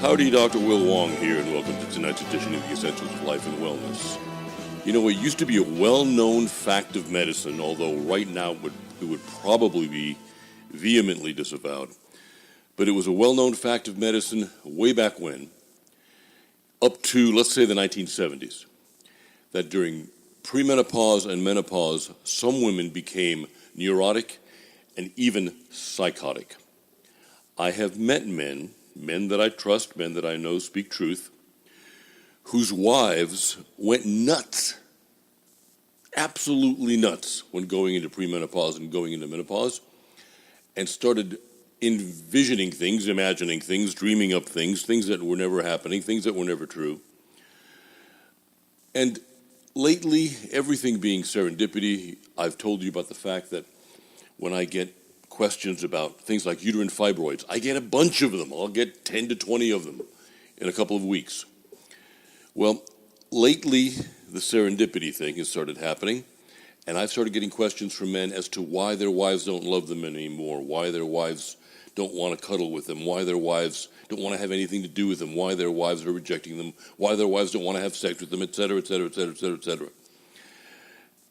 Howdy, Dr. Will Wong here, and welcome to tonight's edition of the Essentials of Life and Wellness. You know, it used to be a well-known fact of medicine, although right now it would probably be vehemently disavowed. But it was a well-known fact of medicine way back when, up to, let's say, the 1970s, that during premenopause and menopause, some women became neurotic and even psychotic. I have met men that I trust, men that I know speak truth, whose wives went nuts, absolutely nuts, when going into premenopause and going into menopause, and started envisioning things, imagining things, dreaming up things that were never happening, things that were never true. And lately, everything being serendipity, I've told you about the fact that when I get questions about things like uterine fibroids, I get a bunch of them. I'll get 10 to 20 of them in a couple of weeks. Well, lately, the serendipity thing has started happening, and I've started getting questions from men as to why their wives don't love them anymore, why their wives don't want to cuddle with them, why their wives don't want to have anything to do with them, why their wives are rejecting them, why their wives don't want to have sex with them, etc., etc., etc., etc., etc.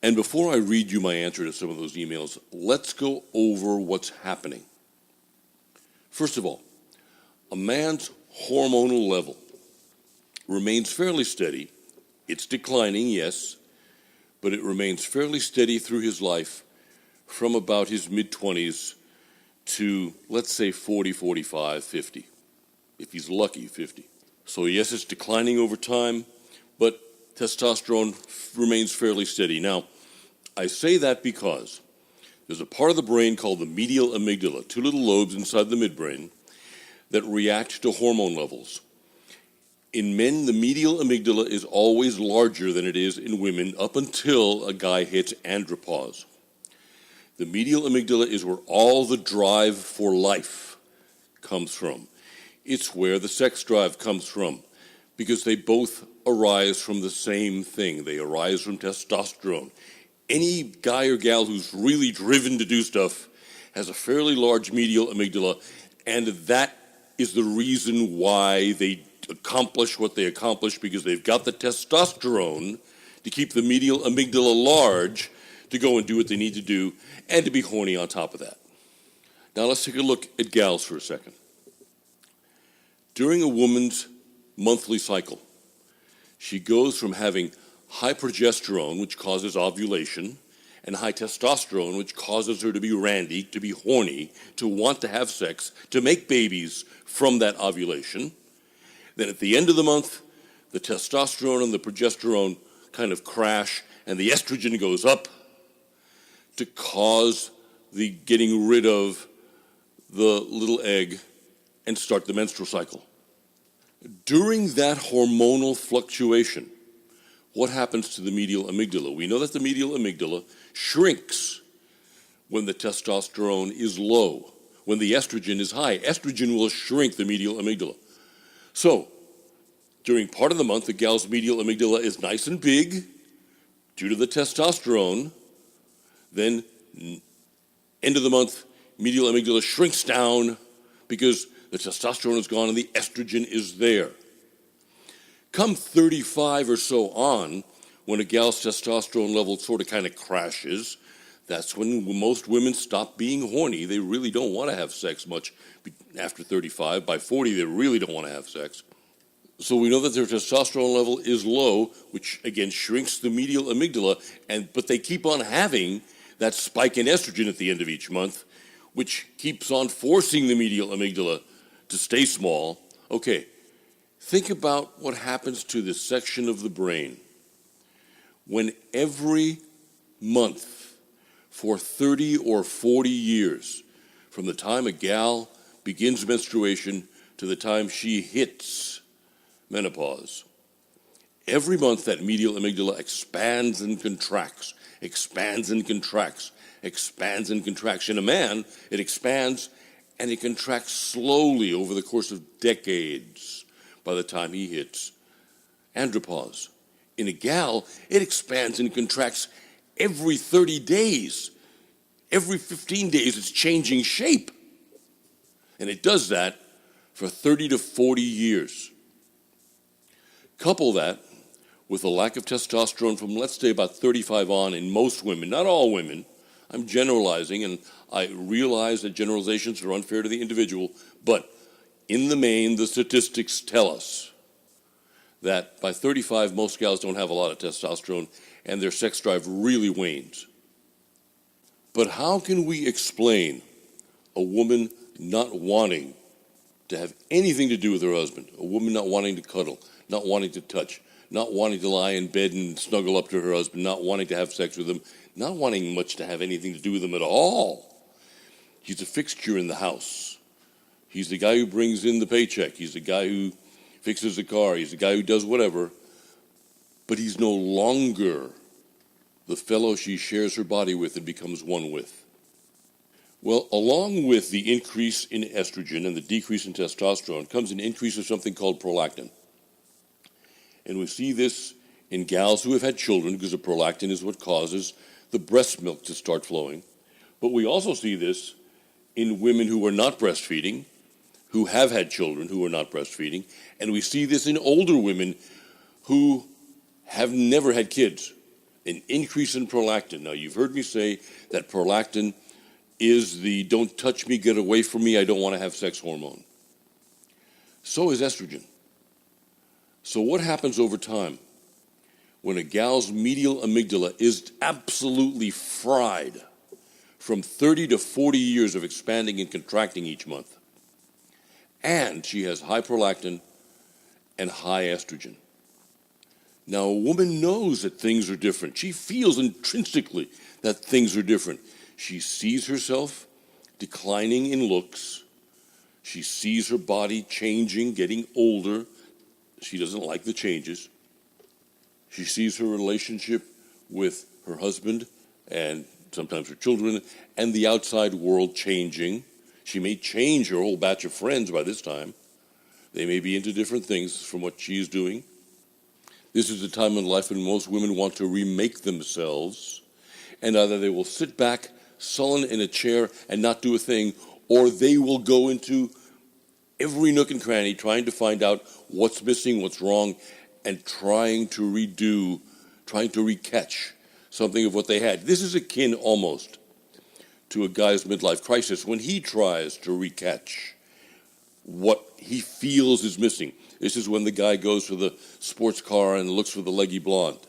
And before I read you my answer to some of those emails, let's go over what's happening. First of all, a man's hormonal level remains fairly steady. It's declining, yes, but it remains fairly steady through his life from about his mid-20s to, let's say, 40, 45, 50. If he's lucky, 50. So yes, it's declining over time, but testosterone remains fairly steady. Now, I say that because there's a part of the brain called the medial amygdala, two little lobes inside the midbrain, that react to hormone levels. In men, the medial amygdala is always larger than it is in women up until a guy hits andropause. The medial amygdala is where all the drive for life comes from. It's where the sex drive comes from, because they both arise from the same thing. They arise from testosterone. Any guy or gal who's really driven to do stuff has a fairly large medial amygdala, and that is the reason why they accomplish what they accomplish, because they've got the testosterone to keep the medial amygdala large to go and do what they need to do, and to be horny on top of that. Now let's take a look at gals for a second. During a woman's monthly cycle, she goes from having high progesterone, which causes ovulation, and high testosterone, which causes her to be randy, to be horny, to want to have sex, to make babies from that ovulation. Then at the end of the month, the testosterone and the progesterone kind of crash, and the estrogen goes up to cause the getting rid of the little egg and start the menstrual cycle. During that hormonal fluctuation, what happens to the medial amygdala? We know that the medial amygdala shrinks when the testosterone is low. When the estrogen is high, estrogen will shrink the medial amygdala. So, during part of the month, the gal's medial amygdala is nice and big due to the testosterone. Then, end of the month, medial amygdala shrinks down because the testosterone is gone and the estrogen is there. Come 35 or so on, when a gal's testosterone level sort of kind of crashes, that's when most women stop being horny. They really don't want to have sex much after 35. By 40, they really don't want to have sex. So we know that their testosterone level is low, which again shrinks the medial amygdala, but they keep on having that spike in estrogen at the end of each month, which keeps on forcing the medial amygdala to stay small. Okay, think about what happens to this section of the brain when every month for 30 or 40 years, from the time a gal begins menstruation to the time she hits menopause, every month that medial amygdala expands and contracts, expands and contracts, expands and contracts. In a man, it expands and it contracts slowly over the course of decades by the time he hits andropause. In a gal, it expands and contracts every 30 days. Every 15 days, it's changing shape. And it does that for 30 to 40 years. Couple that with a lack of testosterone from, let's say, about 35 on in most women, not all women. I'm generalizing, and I realize that generalizations are unfair to the individual, but in the main, the statistics tell us that by 35, most gals don't have a lot of testosterone, and their sex drive really wanes. But how can we explain a woman not wanting to have anything to do with her husband, a woman not wanting to cuddle, not wanting to touch, not wanting to lie in bed and snuggle up to her husband, not wanting to have sex with him, not wanting much to have anything to do with him at all? He's a fixture in the house. He's the guy who brings in the paycheck. He's the guy who fixes the car. He's the guy who does whatever. But he's no longer the fellow she shares her body with and becomes one with. Well, along with the increase in estrogen and the decrease in testosterone comes an increase of something called prolactin. And we see this in gals who have had children, because the prolactin is what causes the breast milk to start flowing. But we also see this in women who are not breastfeeding, who have had children who are not breastfeeding, and we see this in older women who have never had kids, an increase in prolactin. Now, you've heard me say that prolactin is the don't touch me, get away from me, I don't want to have sex hormone. So is estrogen. So what happens over time when a gal's medial amygdala is absolutely fried from 30 to 40 years of expanding and contracting each month, and she has high prolactin and high estrogen? Now, a woman knows that things are different. She feels intrinsically that things are different. She sees herself declining in looks. She sees her body changing, getting older. She doesn't like the changes. She sees her relationship with her husband and sometimes her children and the outside world changing. She may change her whole batch of friends by this time. They may be into different things from what she's doing. This is a time in life when most women want to remake themselves, and either they will sit back, sullen in a chair, and not do a thing, or they will go into every nook and cranny trying to find out what's missing, what's wrong, and trying to redo, trying to recatch something of what they had. This is akin almost to a guy's midlife crisis when he tries to recatch what he feels is missing. This is when the guy goes for the sports car and looks for the leggy blonde.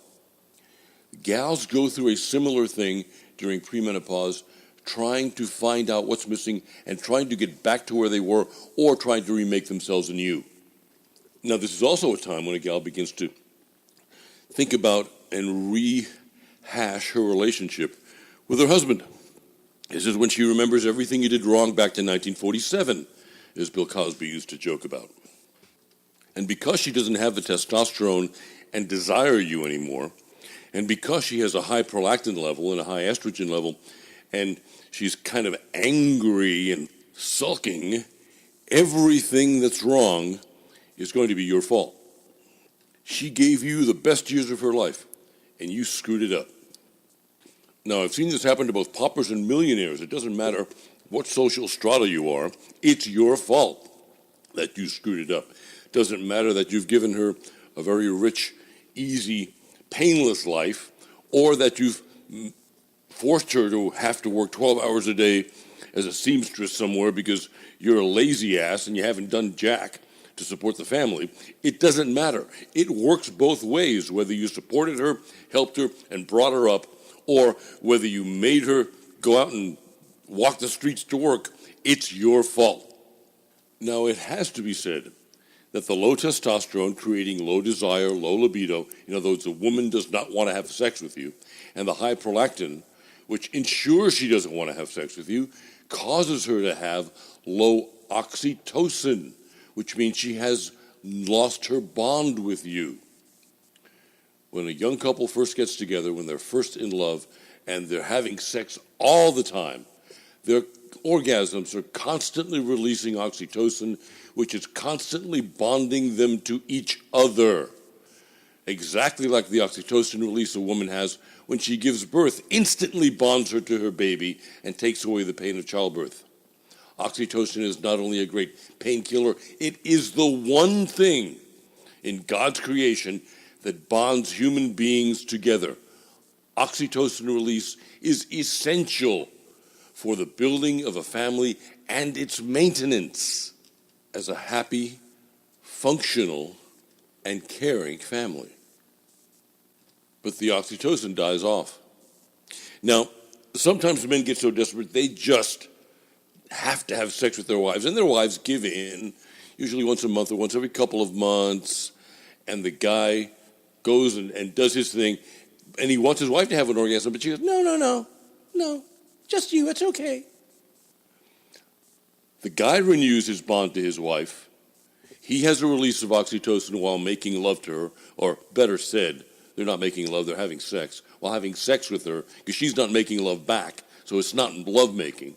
Gals go through a similar thing during premenopause, trying to find out what's missing and trying to get back to where they were or trying to remake themselves anew. Now, this is also a time when a gal begins to think about and rehash her relationship with her husband. This is when she remembers everything he did wrong back to 1947, as Bill Cosby used to joke about. And because she doesn't have the testosterone and desire you anymore, and because she has a high prolactin level and a high estrogen level, and she's kind of angry and sulking, everything that's wrong is going to be your fault. She gave you the best years of her life, and you screwed it up. Now, I've seen this happen to both paupers and millionaires. It doesn't matter what social strata you are. It's your fault that you screwed it up. It doesn't matter that you've given her a very rich, easy, painless life, or that you've forced her to have to work 12 hours a day as a seamstress somewhere because you're a lazy ass and you haven't done jack to support the family. It doesn't matter. It works both ways, whether you supported her, helped her, and brought her up, or whether you made her go out and walk the streets to work. It's your fault. Now, it has to be said that the low testosterone creating low desire, low libido, in other words, a woman does not want to have sex with you, and the high prolactin, which ensures she doesn't want to have sex with you, causes her to have low oxytocin, which means she has lost her bond with you. When a young couple first gets together, when they're first in love, and they're having sex all the time, their orgasms are constantly releasing oxytocin, which is constantly bonding them to each other. Exactly like the oxytocin release a woman has when she gives birth, instantly bonds her to her baby and takes away the pain of childbirth. Oxytocin is not only a great painkiller, it is the one thing in God's creation that bonds human beings together. Oxytocin release is essential for the building of a family and its maintenance as a happy, functional, and caring family. But the oxytocin dies off. Now, sometimes men get so desperate they just have to have sex with their wives, and their wives give in, usually once a month or once every couple of months, and the guy goes and does his thing, and he wants his wife to have an orgasm, but she goes, no, just you, it's okay. The guy renews his bond to his wife. He has a release of oxytocin while making love to her, or better said, they're not making love, they're having sex. While having sex with her, because she's not making love back, so it's not love-making.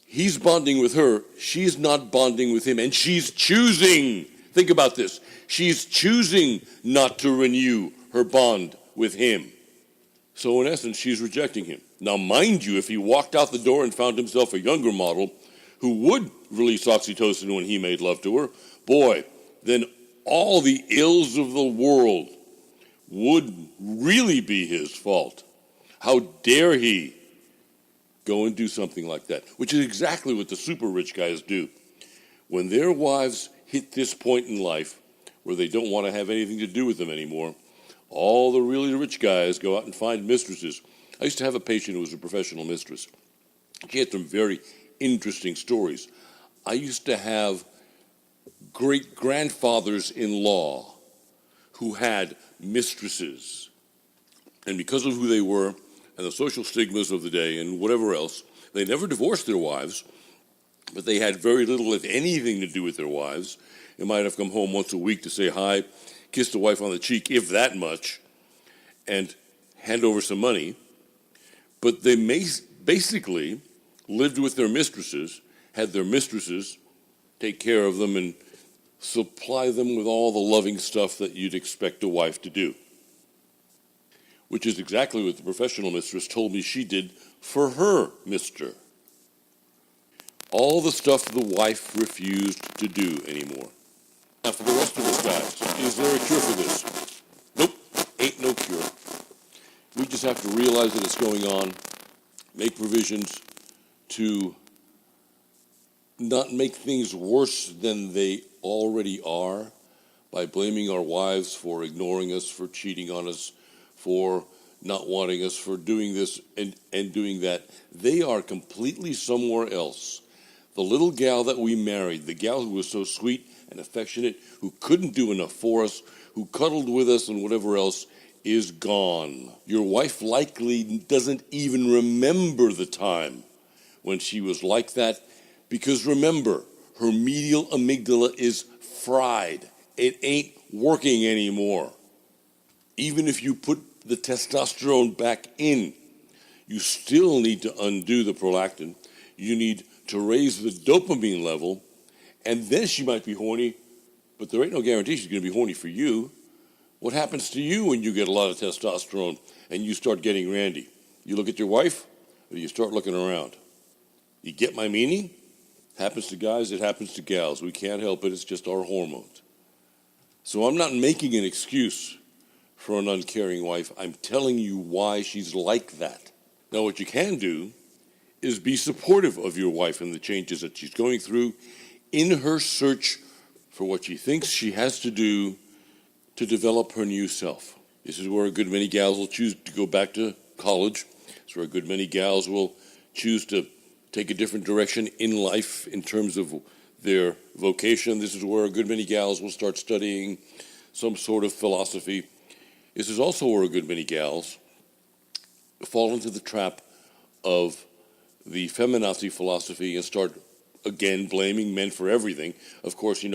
He's bonding with her, she's not bonding with him, and she's choosing, think about this, she's choosing not to renew her bond with him. So in essence, she's rejecting him. Now mind you, if he walked out the door and found himself a younger model who would release oxytocin when he made love to her, boy, then all the ills of the world would really be his fault. How dare he go and do something like that, which is exactly what the super rich guys do. When their wives hit this point in life where they don't want to have anything to do with them anymore, all the really rich guys go out and find mistresses. I used to have a patient who was a professional mistress. She had some very interesting stories. I used to have great-grandfathers-in-law who had mistresses. And because of who they were and the social stigmas of the day and whatever else, they never divorced their wives, but they had very little, if anything, to do with their wives. They might have come home once a week to say hi, kiss the wife on the cheek, if that much, and hand over some money. But they basically lived with their mistresses, had their mistresses take care of them and supply them with all the loving stuff that you'd expect a wife to do, which is exactly what the professional mistress told me she did for her mister. All the stuff the wife refused to do anymore. Now, for the rest of us guys, is there a cure for this? Nope, ain't no cure. We just have to realize that it's going on, make provisions to not make things worse than they already are by blaming our wives for ignoring us, for cheating on us, for not wanting us, for doing this and doing that. They are completely somewhere else. The little gal that we married, the gal who was so sweet and affectionate, who couldn't do enough for us, who cuddled with us and whatever else, is gone. Your wife likely doesn't even remember the time when she was like that, because remember, her medial amygdala is fried. It ain't working anymore. Even if you put the testosterone back in, you still need to undo the prolactin. You need to raise the dopamine level, and then she might be horny, but there ain't no guarantee she's going to be horny for you. What happens to you when you get a lot of testosterone and you start getting randy? You look at your wife, or you start looking around? You get my meaning? Happens to guys, it happens to gals. We can't help it, it's just our hormones. So I'm not making an excuse for an uncaring wife. I'm telling you why she's like that. Now what you can do is be supportive of your wife and the changes that she's going through in her search for what she thinks she has to do to develop her new self. This is where a good many gals will choose to go back to college. It's where a good many gals will choose to take a different direction in life in terms of their vocation. This is where a good many gals will start studying some sort of philosophy. This is also where a good many gals fall into the trap of the feminazi philosophy and start, again, blaming men for everything. Of course,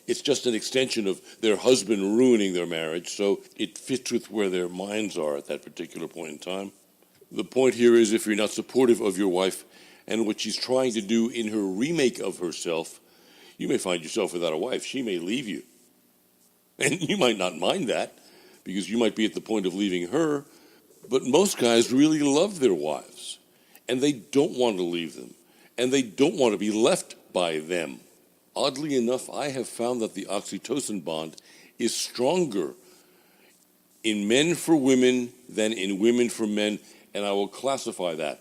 it's just an extension of their husband ruining their marriage, so it fits with where their minds are at that particular point in time. The point here is, if you're not supportive of your wife and what she's trying to do in her remake of herself, you may find yourself without a wife. She may leave you. And you might not mind that, because you might be at the point of leaving her, but most guys really love their wives, and they don't want to leave them. and they don't want to be left by them. Oddly enough, I have found that the oxytocin bond is stronger in men for women than in women for men, and I will classify that.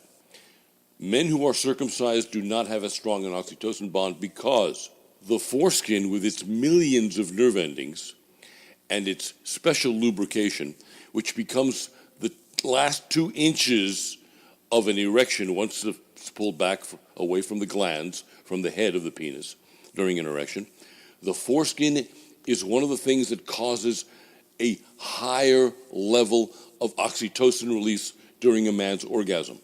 Men who are circumcised do not have as strong an oxytocin bond because the foreskin, with its millions of nerve endings and its special lubrication, which becomes the last 2 inches of an erection once it's pulled back away from the glands, from the head of the penis during an erection, the foreskin is one of the things that causes a higher level of oxytocin release during a man's orgasm.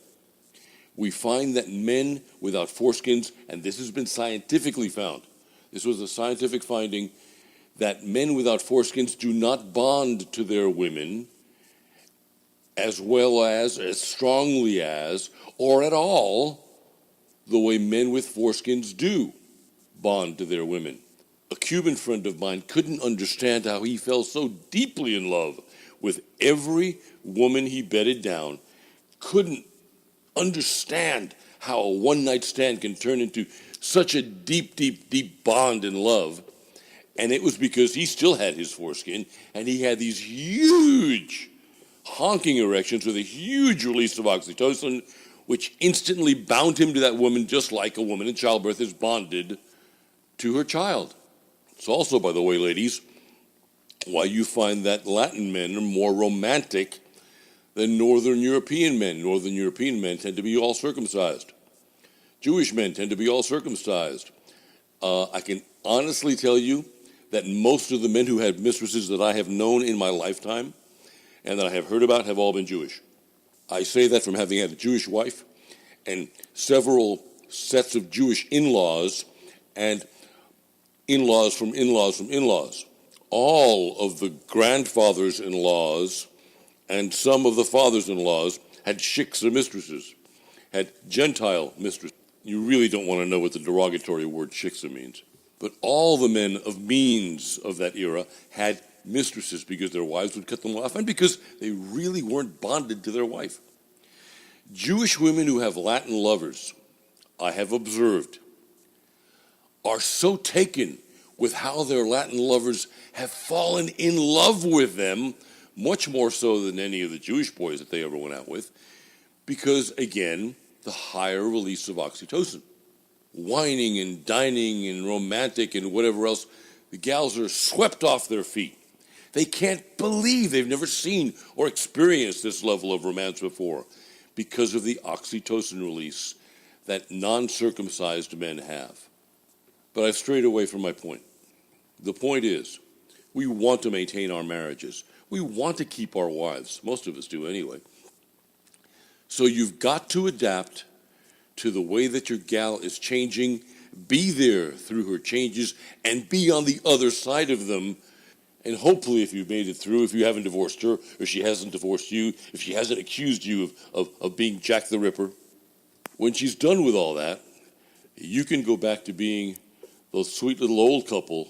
We find that men without foreskins, and this has been scientifically found, this was a scientific finding, that men without foreskins do not bond to their women as well as strongly as, or at all, the way men with foreskins do bond to their women. A Cuban friend of mine couldn't understand how he fell so deeply in love with every woman he bedded down, couldn't understand how a one-night stand can turn into such a deep, deep, deep bond in love. And it was because he still had his foreskin, and he had these huge honking erections with a huge release of oxytocin, which instantly bound him to that woman, just like a woman in childbirth is bonded to her child. It's also, by the way, ladies, why you find that Latin men are more romantic than Northern European men. Northern European men tend to be all circumcised. Jewish men tend to be all circumcised. I can honestly tell you that most of the men who had mistresses that I have known in my lifetime and that I have heard about have all been Jewish. I say that from having had a Jewish wife and several sets of Jewish in-laws and in-laws from in-laws from in-laws. All of the grandfathers-in-laws and some of the fathers-in-laws had shiksa mistresses, had Gentile mistresses. You really don't want to know what the derogatory word shiksa means. But all the men of means of that era had mistresses because their wives would cut them off and because they really weren't bonded to their wife. Jewish women who have Latin lovers, I have observed, are so taken with how their Latin lovers have fallen in love with them, much more so than any of the Jewish boys that they ever went out with, because, again, the higher release of oxytocin. Whining and dining and romantic and whatever else, the gals are swept off their feet. They can't believe they've never seen or experienced this level of romance before because of the oxytocin release that non-circumcised men have. But I've strayed away from my point. The point is, we want to maintain our marriages. We want to keep our wives. Most of us do anyway. So you've got to adapt to the way that your gal is changing, be there through her changes, and be on the other side of them. And hopefully, if you've made it through, if you haven't divorced her, or she hasn't divorced you, if she hasn't accused you of being Jack the Ripper, when she's done with all that, you can go back to being those sweet little old couple,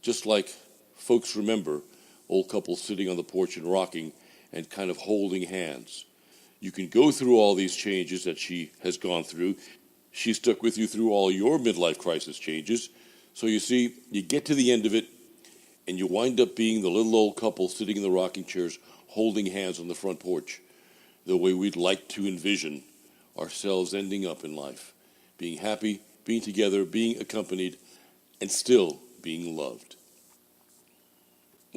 just like folks remember, old couples sitting on the porch and rocking and kind of holding hands. You can go through all these changes that she has gone through. She stuck with you through all your midlife crisis changes. So you see, you get to the end of it, and you wind up being the little old couple sitting in the rocking chairs, holding hands on the front porch, the way we'd like to envision ourselves ending up in life. Being happy, being together, being accompanied, and still being loved.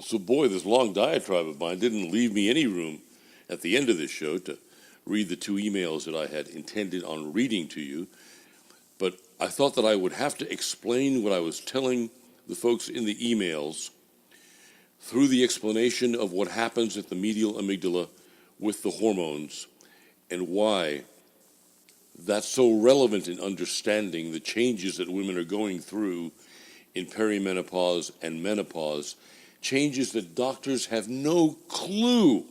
So boy, this long diatribe of mine didn't leave me any room at the end of this show to read the 2 emails that I had intended on reading to you. But I thought that I would have to explain what I was telling the folks in the emails through the explanation of what happens at the medial amygdala with the hormones and why that's so relevant in understanding the changes that women are going through in perimenopause and menopause, changes that doctors have no clue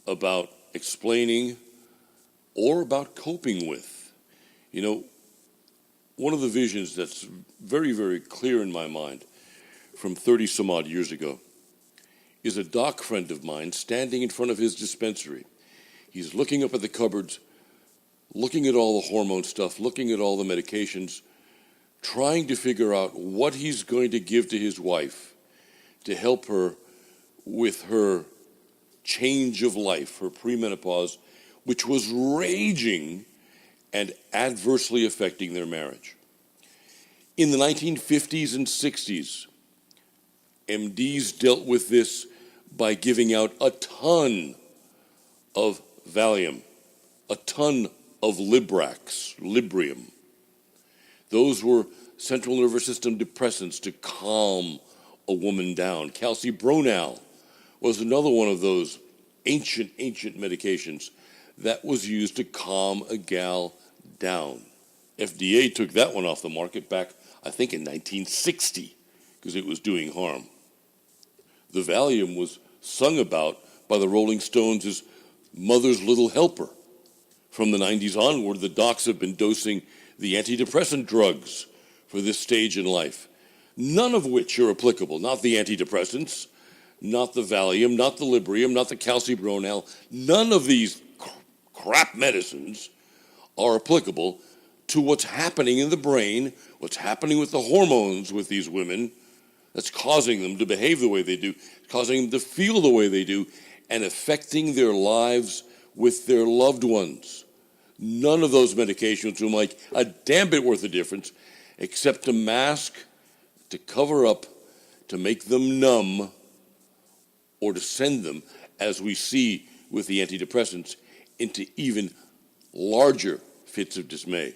about explaining or about coping with. You know, one of the visions that's very, very clear in my mind from 30 some odd years ago is a doc friend of mine standing in front of his dispensary. He's looking up at the cupboards, looking at all the hormone stuff, looking at all the medications, trying to figure out what he's going to give to his wife to help her with her change of life, her premenopause, which was raging and adversely affecting their marriage. In the 1950s and 60s, MDs dealt with this by giving out a ton of Valium, a ton of Librium. Those were central nervous system depressants to calm a woman down. Calcibronal was another one of those ancient medications that was used to calm a gal down. FDA took that one off the market back, I think, in 1960, because it was doing harm. The Valium was sung about by the Rolling Stones as mother's little helper. From the 90s onward, the docs have been dosing the antidepressant drugs for this stage in life, none of which are applicable. Not the antidepressants, not the Valium, not the Librium, not the Calcibronal. None of these crap medicines are applicable to what's happening in the brain, what's happening with the hormones with these women that's causing them to behave the way they do, causing them to feel the way they do, and affecting their lives with their loved ones. None of those medications will make a damn bit worth of difference except to mask, to cover up, to make them numb, or to send them, as we see with the antidepressants, into even larger fits of dismay.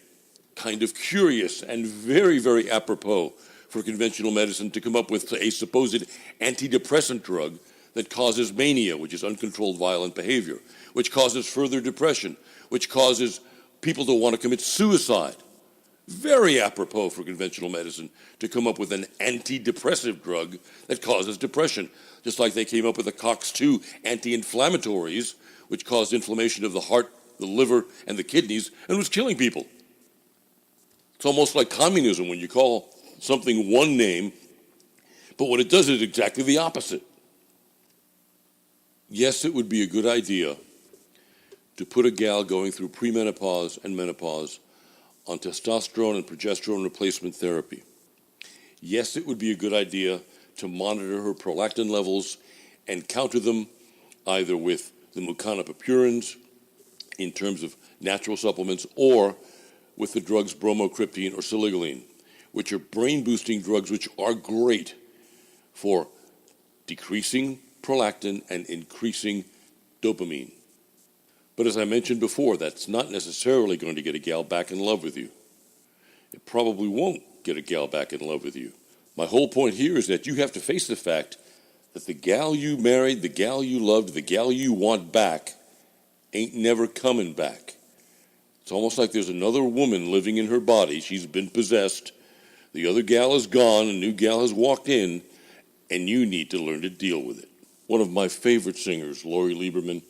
Kind of curious and very, very apropos for conventional medicine to come up with a supposed antidepressant drug that causes mania, which is uncontrolled violent behavior, which causes further depression, which causes people to want to commit suicide. Very apropos for conventional medicine to come up with an antidepressive drug that causes depression, just like they came up with the COX-2 anti-inflammatories, which caused inflammation of the heart, the liver, and the kidneys, and was killing people. It's almost like communism when you call something one name, but what it does is exactly the opposite. Yes, it would be a good idea to put a gal going through premenopause and menopause on testosterone and progesterone replacement therapy. Yes, it would be a good idea to monitor her prolactin levels and counter them either with the mucanopurines in terms of natural supplements or with the drugs bromocriptine or siligoline, which are brain-boosting drugs which are great for decreasing prolactin and increasing dopamine. But as I mentioned before, that's not necessarily going to get a gal back in love with you. It probably won't get a gal back in love with you. My whole point here is that you have to face the fact that the gal you married, the gal you loved, the gal you want back ain't never coming back. It's almost like there's another woman living in her body. She's been possessed. The other gal is gone, a new gal has walked in, and you need to learn to deal with it. One of my favorite singers, Lori Lieberman,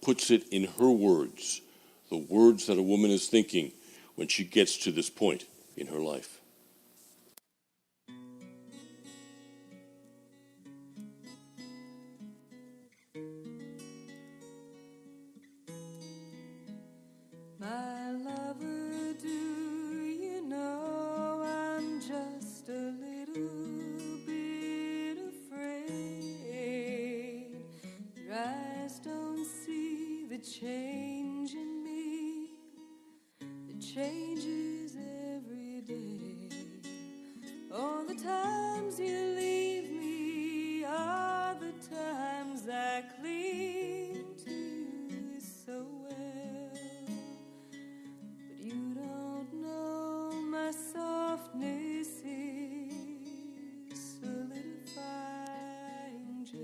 puts it in her words, the words that a woman is thinking when she gets to this point in her life. My lover, do you know I'm just a little bit afraid? Your eyes don't see the change in me. It changes every day. All the times you leave me are the times I cling to you so well. But you don't know my softness is solidifying gel.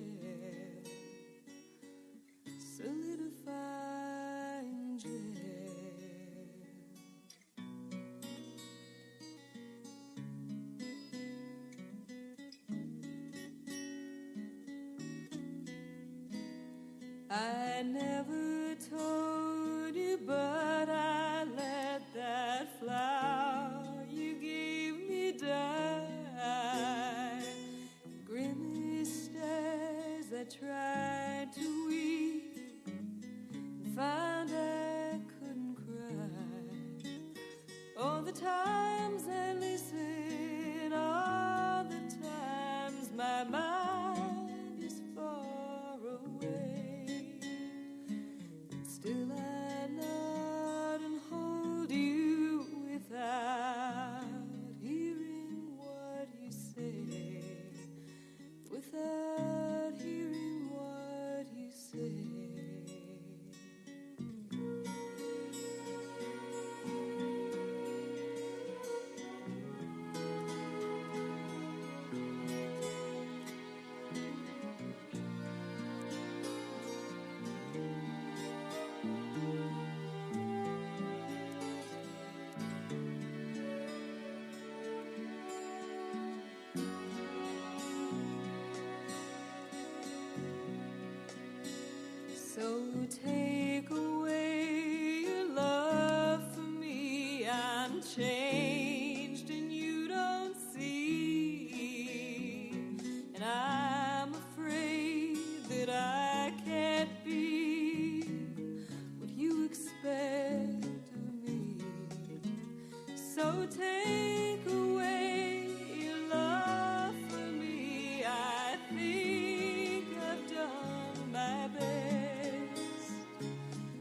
Solidifying gel. I never told you, but I let that flower you gave me die. Grimaced as I tried to weep, found I couldn't cry. the times I listen, all the times my mind is far away. Still I nod and hold you without hearing what you say, without hearing what you say. So take away your love for me. I'm changed and you don't see. And I'm afraid that I can't be what you expect of me. So take away your love for me. I think I've done my best.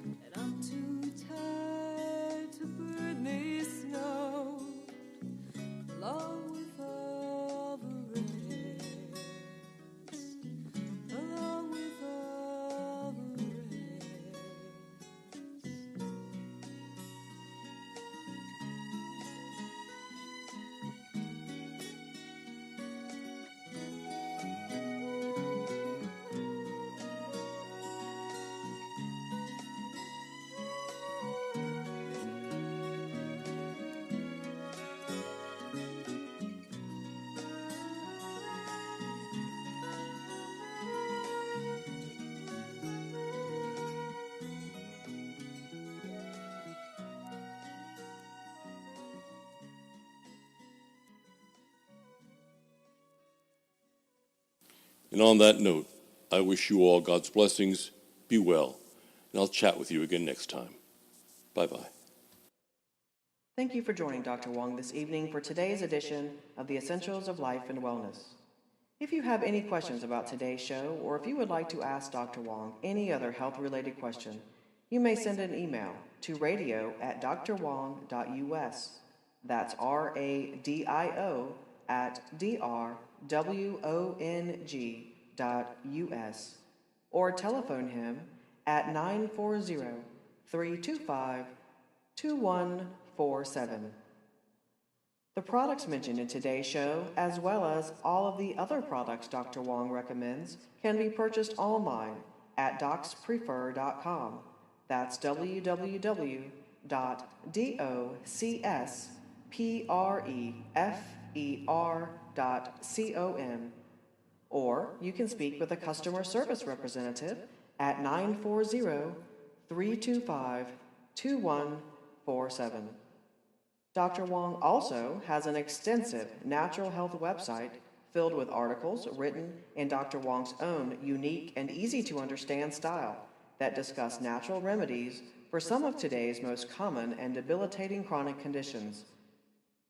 And I'm too tired to burn this note along with all the rest, along with all the rest. And on that note, I wish you all God's blessings. Be well. And I'll chat with you again next time. Bye-bye. Thank you for joining Dr. Wong this evening for today's edition of the Essentials of Life and Wellness. If you have any questions about today's show, or if you would like to ask Dr. Wong any other health-related question, you may send an email to radio@drwong.us. That's radio@drwong.us, or telephone him at 940-325-2147. The products mentioned in today's show, as well as all of the other products Dr. Wong recommends, can be purchased online at docsprefer.com. That's www.docsprefer.com. Or you can speak with a customer service representative at 940-325-2147. Dr. Wong also has an extensive natural health website filled with articles written in Dr. Wong's own unique and easy-to-understand style that discuss natural remedies for some of today's most common and debilitating chronic conditions.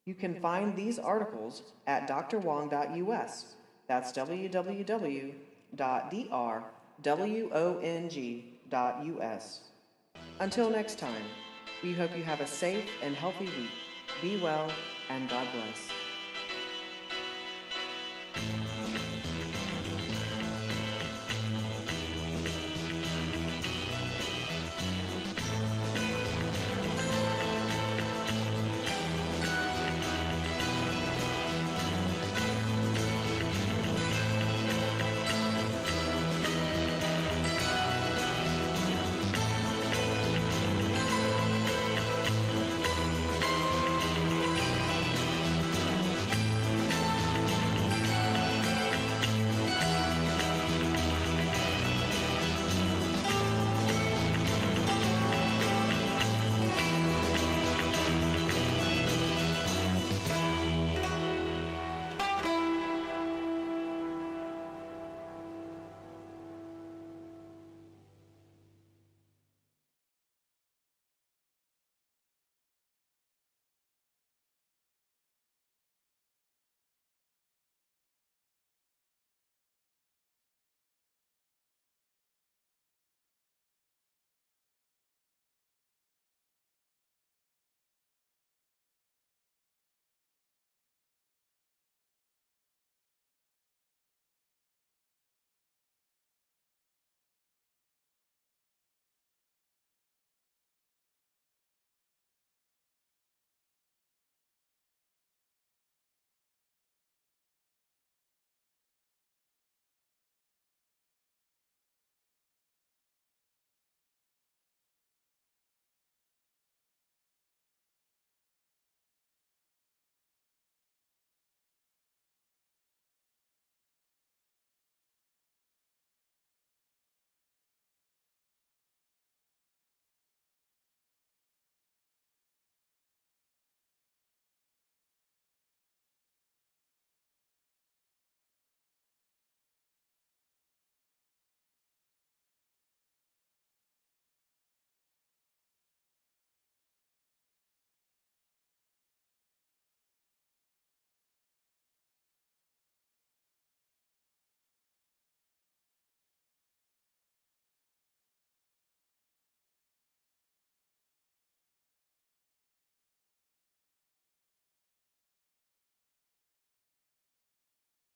You can find these articles at drwong.us. That's www.drwong.us. Until next time, we hope you have a safe and healthy week. Be well, and God bless.